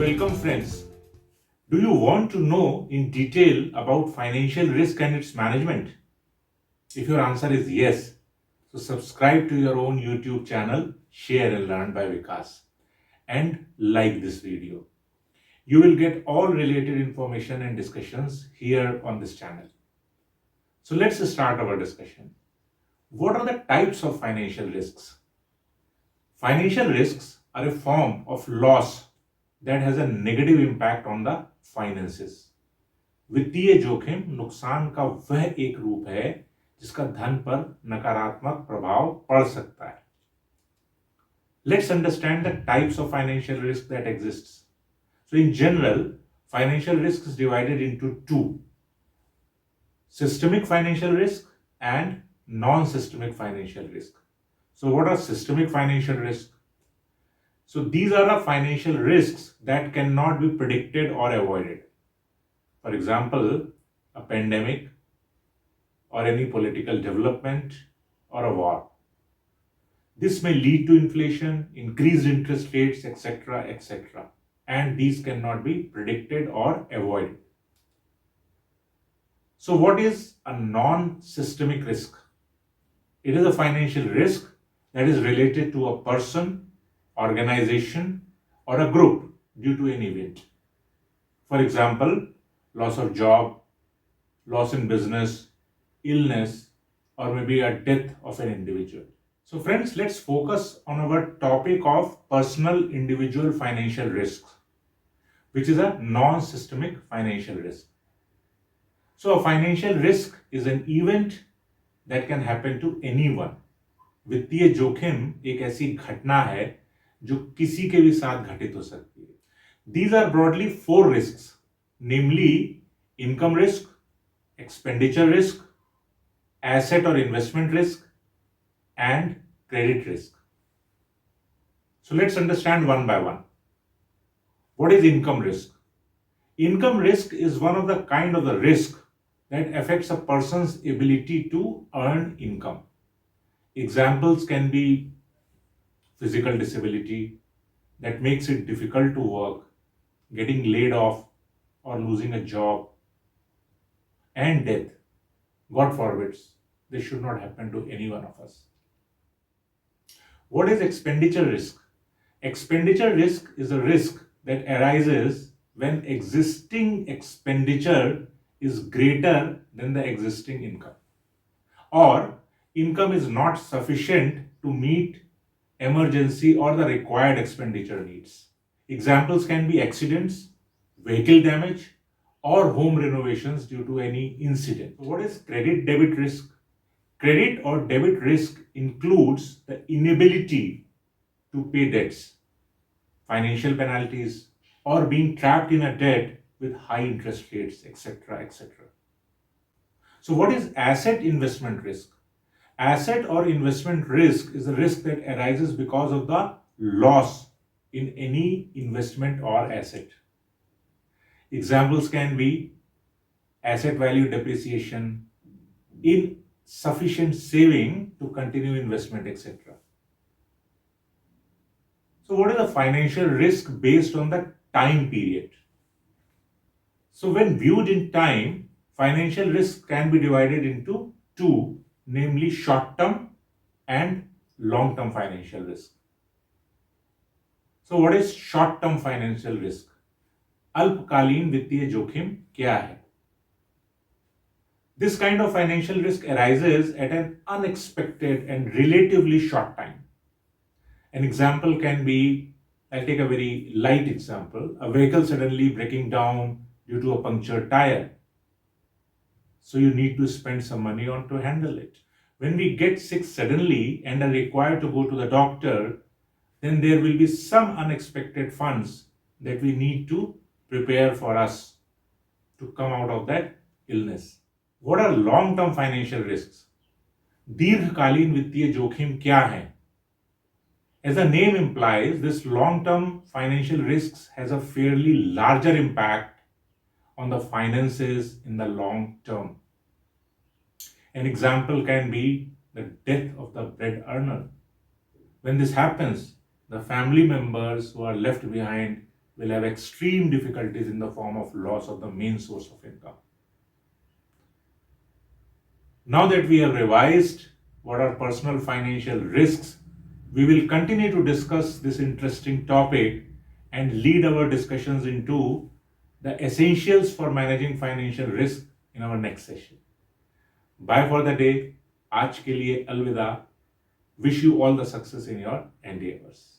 welcome friends. Do you want to know in detail about financial risk and its management? If your answer is yes, so subscribe to your own YouTube channel, Share and Learn by Vikas, and like this video. You will get all related information and discussions here on this channel. So let's start our discussion. What are the types of financial risks? Financial risks are a form of loss that has a negative impact on the finances. वित्तीय जोखिम नुकसान का वह एक रूप है जिसका धन पर नकारात्मक प्रभाव पड़ सकता है. Let's understand the types of financial risk that exists. So in general, financial risk is divided into two: systemic financial risk and non-systemic financial risk. So what are systemic financial risk? So these are the financial risks that cannot be predicted or avoided. For example, a pandemic or any political development or a war. This may lead to inflation, increased interest rates, etc., etc. And these cannot be predicted or avoided. So what is a non-systemic risk? It is a financial risk that is related to a person, organization, or a group due to an event. For example, loss of job, loss in business, illness, or maybe a death of an individual. So friends, let's focus on our topic of personal individual financial risks, which is a non-systemic financial risk. So a financial risk is an event that can happen to anyone. वित्तीय जोखिम एक ऐसी घटना है जो किसी के भी साथ घटित हो सकती है. These are broadly four risks, namely income risk, expenditure risk, asset or investment risk, and credit risk. So let's understand one by one. What is income risk? Income risk is one of the kind of the risk that affects a person's ability to earn income. Examples can be physical disability that makes it difficult to work, getting laid off or losing a job, and death. God forbids, this should not happen to any one of us. What is expenditure risk? Expenditure risk is a risk that arises when existing expenditure is greater than the existing income, or income is not sufficient to meet emergency or the required expenditure needs. Examples can be accidents, vehicle damage, or home renovations due to any incident. What is credit debit risk? Credit or debit risk includes the inability to pay debts, financial penalties, or being trapped in a debt with high interest rates, etc., etc. So what is asset investment risk? Asset or investment risk is a risk that arises because of the loss in any investment or asset. Examples can be asset value depreciation, insufficient saving to continue investment, etc. So what is the financial risk based on the time period? So when viewed in time, financial risk can be divided into two, namely short-term and long-term financial risk. So what is short-term financial risk? अल्पकालीन वित्तीय जोखिम क्या है? This kind of financial risk arises at an unexpected and relatively short time. An example can be, I'll take a very light example, a vehicle suddenly breaking down due to a punctured tire. So you need to spend some money on to handle it. When we get sick suddenly and are required to go to the doctor, then there will be some unexpected funds that we need to prepare for us to come out of that illness. What are long-term financial risks? दीर्घकालीन वित्तीय जोखिम क्या है? As the name implies, this long-term financial risks has a fairly larger impact on the finances in the long term. An example can be the death of the bread earner. When this happens, the family members who are left behind will have extreme difficulties in the form of loss of the main source of income. Now that we have revised what are personal financial risks, we will continue to discuss this interesting topic and lead our discussions into the essentials for managing financial risk in our next session. Bye for the day. आज के लिए अलविदा. Wish you all the success in your endeavors.